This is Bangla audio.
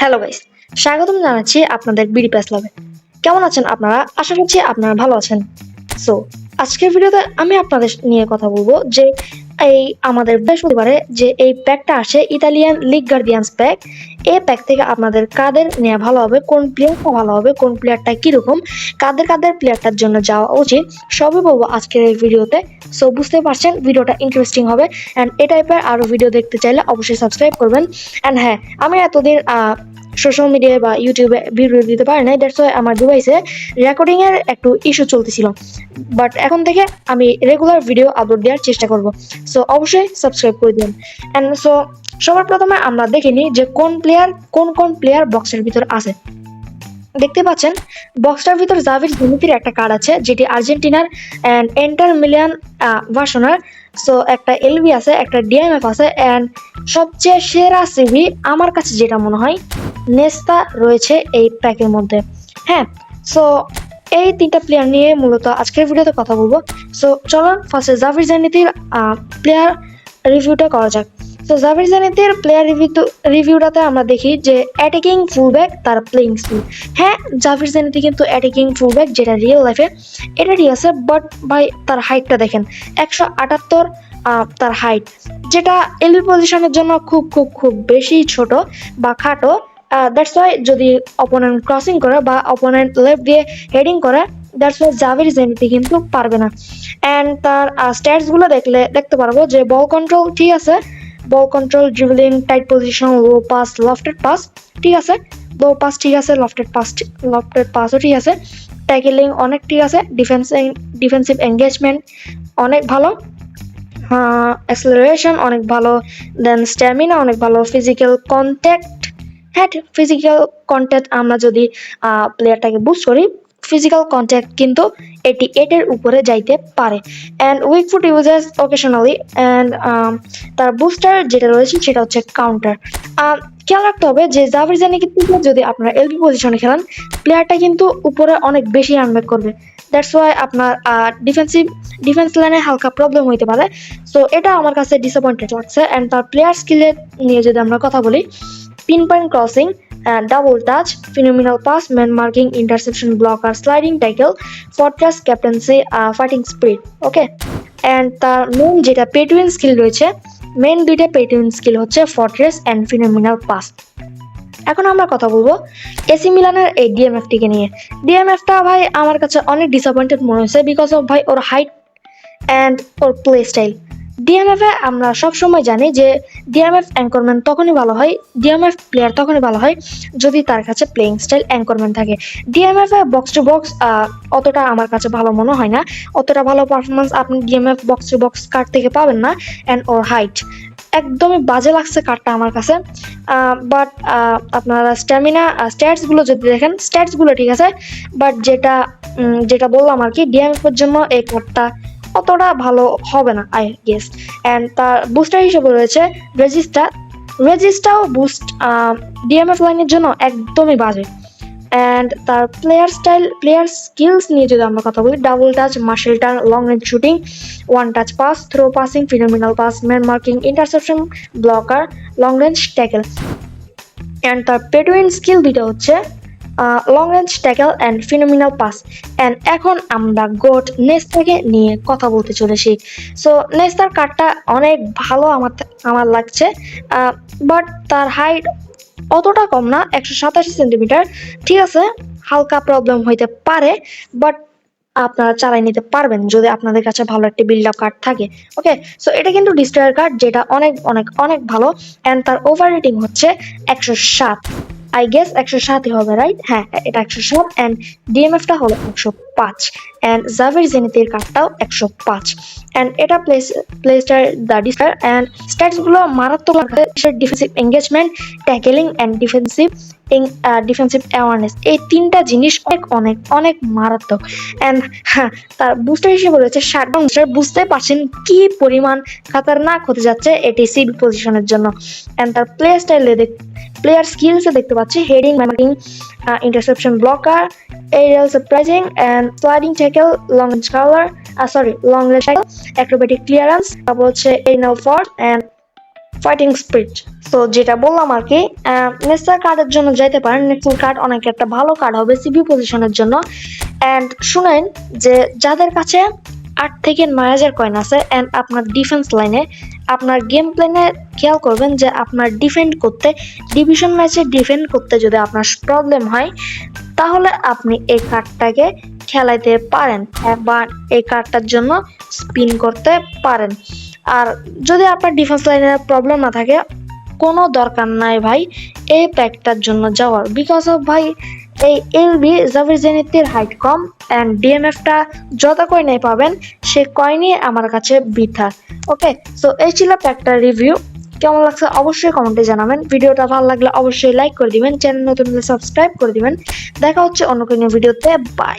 হ্যালো গাইস, স্বাগতম জানাচ্ছি আপনাদের বিডি প্যাস লাভে। কেমন আছেন আপনারা? আশা করছি আপনারা ভালো আছেন। সো আজকের ভিডিওতে আমি আপনাদের নিয়ে কথা বলবো যে এই আমাদের বৃহস্পতিবারে যে এই প্যাকটা আসে ইতালিয়ান লিগ গার্ডিয়ান্স প্যাক। এই প্যাক থেকে আপনাদের কাদের নেওয়া ভালো হবে, কোন প্লেয়ারটা ভালো হবে, কোন প্লেয়ারটা কিরকম, কাদের প্লেয়ারটার জন্য যাওয়া উচিত, সবই বলবো আজকের এই ভিডিওতে। সো বুঝতে পারছেন ভিডিওটা ইন্টারেস্টিং হবে। অ্যান্ড এই টাইপের আরো ভিডিও দেখতে চাইলে অবশ্যই সাবস্ক্রাইব করবেন। অ্যান্ড হ্যাঁ, আমি এতদিন সোশ্যাল মিডিয়ায় বা ইউটিউবে ভিডিও দিতে পারি নাই, দ্যাটস ওয়াই আমার ডিভাইসে রেকর্ডিং এর একটু ইস্যু চলতেছিল। বাট এখন থেকে আমি রেগুলার ভিডিও আপলোড দেওয়ার চেষ্টা করব। সো অবশ্যই সাবস্ক্রাইব করে দিন। অ্যান্ড সো সবার প্রথমে আমরা দেখে নিই যে কোন প্লেয়ার বক্সের ভিতর আছে। দেখতে পাচ্ছেন বক্সটার ভিতর জাভির জিনিতির একটা কার্ড আছে, যেটি আর্জেন্টিনার অ্যান্ড এন্টার মিলিয়ান ভার্সনের। সো একটা এলবি আছে, একটা ডিএমএফ আছে, অ্যান্ড সবচেয়ে সেরা সিভি আমার কাছে যেটা মনে হয় নেস্তা রয়েছে এই প্যাকের মধ্যে। হ্যাঁ, সো এই তিনটা প্লেয়ার নিয়ে মূলত আজকের ভিডিওতে কথা বলবো। সো চলুন ফার্স্টে জাভির জানিতির প্লেয়ার রিভিউটা করা যাক। তো জাভির জানিতের প্লেয়ার রিভিউটাতে আমরা দেখি যে অ্যাটাকিং ফুলব্যাক, তার প্লেইং স্কিল। হ্যাঁ, জাভির জানিতি কিন্তু অ্যাটাকিং ফুলব্যাক, যেটা রিয়েল লাইফে এটা ঠিক আছে, বাট ভাই তার হাইটটা দেখেন 178 তার হাইট, যেটা এলবি পজিশনের জন্য খুব খুব খুব বেশি ছোট বা খাটো। দ্যাটস ওয়াই যদি অপোনেন্ট ক্রসিং করে বা অপোনেন্ট লেফট দিয়ে হেডিং করে, দ্যাটস ওয়াই জাভির জেনিতি কিন্তু পারবে না। অ্যান্ড তার স্ট্যাটস গুলো দেখতে পারবো যে বল কন্ট্রোল ঠিক আছে, ball control, dribbling, tight position, low pass, lofted pass ঠিক আছে, লো পাস ঠিক আছে, লফটেড পাসও ঠিক আছে, ট্যাকেলিং অনেক ঠিক আছে, ডিফেন্সিভ এঙ্গেজমেন্ট অনেক ভালো, অ্যাক্সেলারেশন অনেক ভালো, দেন স্ট্যামিনা অনেক ভালো, ফিজিক্যাল কন্ট্যাক্ট। হ্যাঁ, ফিজিক্যাল কন্ট্যাক্ট আমরা যদি প্লেয়ারটাকে বুস্ট করি, ফিজিক্যাল কন্ট্যাক্ট কিন্তু 88 এর উপরে যাইতে পারে। And weak foot uses occasionally. And তার বুস্টার যেটা রয়েছে সেটা হচ্ছে কাউন্টার। খেয়াল রাখতে হবে যে জাভির জানিকে যদি আপনারা এলবি পজিশনে খেলান, প্লেয়ারটা কিন্তু উপরে অনেক বেশি রানব্যাক করবে। দ্যাটস ওয়াই আপনার ডিফেন্স লাইনে হালকা প্রবলেম হইতে পারে। সো এটা আমার কাছে ডিসঅ্যাপয়েন্টেড লাগছে। অ্যান্ড তার প্লেয়ার স্কিলের নিয়ে যদি আমরা কথা বলি, pin point crossing, double touch, phenomenal pass, man marking, interception, blocker, sliding tackle, fortress, captaincy, fighting spirit. Okay, and তার মেন যেটা পে টু উইন স্কিল রয়েছে, মেন দুইটা পে টু উইন স্কিল হচ্ছে ফর্ট্রেস অ্যান্ড ফিনোমিনাল পাস। এখন আমরা কথা বলবো এসি মিলানের এই ডিএমএফটিকে নিয়ে। ডিএমএফটা ভাই আমার কাছে অনেক ডিসঅ্যাপয়েন্টেড মনে হয়েছে, বিকজ অফ ভাই ওর হাইট অ্যান্ড ওর প্লে স্টাইল। ডিএমএফ এ আমরা সবসময় জানি যে ডিএমএফ অ্যাঙ্করম্যান তখনই ভালো হয়, ডিএমএফ প্লেয়ার তখনই ভালো হয় যদি তার কাছে প্লেইং স্টাইল অ্যাঙ্করম্যান থাকে। DMF A box to box অতটা আমার কাছে ভালো মনে হয় না, অতটা ভালো পারফরমেন্স আপনি DMF box to box card থেকে পাবেন না। অ্যান্ড ওর হাইট একদমই বাজে লাগছে কার্ডটা আমার কাছে। বাট আপনারা স্ট্যাটসগুলো যদি দেখেন, স্ট্যাটসগুলো ঠিক আছে, বাট যেটা বললাম আর কি, ডিএমএফ এর জন্য এই কার্ডটা অতটা ভালো হবে না আই গেস। অ্যান্ড তার বুস্টার হিসেবে রয়েছে রেজিস্টাও বুস্ট ডিএমএফ লাইনের জন্য একদমই বাজে। অ্যান্ড তার প্লেয়ার স্কিলস নিয়ে যদি আমরা কথা বলি, double touch, marshal turn, long range shooting, one touch pass, throw passing, phenomenal pass, man marking, interception, blocker, long range tackle. And তার পেটুইন স্কিল দুইটা হচ্ছে long range tackle and phenomenal pass. And এখন আমরা গোট নেস্তাকে নিয়ে কথা বলতে চলেছি। সো নেস্তার কার্ডটা অনেক ভালো আমার লাগছে, বাট তার হাইট অতটা কম না, 187 সেন্টিমিটার ঠিক আছে, হালকা প্রবলেম হইতে পারে, বাট আপনারা চালাই নিতে পারবেন যদি আপনাদের কাছে ভালো একটা বিল্ড আপ কার্ড থাকে। ওকে, সো এটা কিন্তু ডিস্ট্রয়ার কার্ড, যেটা অনেক অনেক অনেক ভালো। অ্যান্ড তার ওভার রেটিং হচ্ছে 107, আই গেস 107ই হবে, রাইট? হ্যাঁ, এটা 107। অ্যান্ড ডিএমএফটা হলো 105, অ্যান্ড জাভির জেনিতের কার্ডটাও 105। অ্যান্ড এটা প্লেস্টার দ্য ডিস্টার। অ্যান্ড স্ট্যাটসগুলো মারাত্মক, defensive engagement, tackling and defensive awareness, এই তিনটা জিনিস অনেক অনেক অনেক মারাত্মক। অ্যান্ড হ্যাঁ, তার বুস্টার হিসেবে রয়েছে শাটডাউন বুস্টার। বুঝতে পারছেন কি পরিমাণ খাতারনাক হতে যাচ্ছে এটি সিবি পজিশনের জন্য। অ্যান্ড তার প্লেয়ার স্কিলসে দেখতে পাচ্ছি heading, marking, interception, blocker, aerial surprising and sliding tackle, long range tackle, acrobatic clearance, তারপর হচ্ছে anal force and fighting spirit. তো যেটা বললাম আর কি, নেসার কার্ডের জন্য যাইতে পারেন। নেসার কার্ড অনেক একটা ভালো কার্ড হবে সিবি পজিশনের জন্য। অ্যান্ড শুনেন যে যাদের কাছে 8 থেকে 9 হাজার কয়েন আছে অ্যান্ড আপনার ডিফেন্স লাইনে, আপনার গেম প্ল্যানে খেয়াল করবেন যে আপনার ডিফেন্ড করতে, ডিভিশন ম্যাচে ডিফেন্ড করতে যদি আপনার প্রবলেম হয়, তাহলে আপনি এই কার্ডটাকে খেলাইতে পারেন বা এই কার্ডটার জন্য স্পিন করতে পারেন। আর যদি আপনার ডিফেন্স লাইনের প্রবলেম না থাকে, কোনো দরকার নাই ভাই এই প্যাকটার জন্য যাওয়ার, বিকজ অফ ভাই এই এলবি জাভির জেনিতের হাইট কম অ্যান্ড ডিএমএফটা যত কয়েনে পাবেন সে কয়েনই আমার কাছে বৃথা। ওকে, সো এই ছিল প্যাকটার রিভিউ। কেমন লাগছে অবশ্যই কমেন্টে জানাবেন। ভিডিওটা ভালো লাগলে অবশ্যই লাইক করে দিবেন, চ্যানেল নতুন হলে সাবস্ক্রাইব করে দিবেন। দেখা হচ্ছে অন্য কোনো ভিডিওতে। বাই।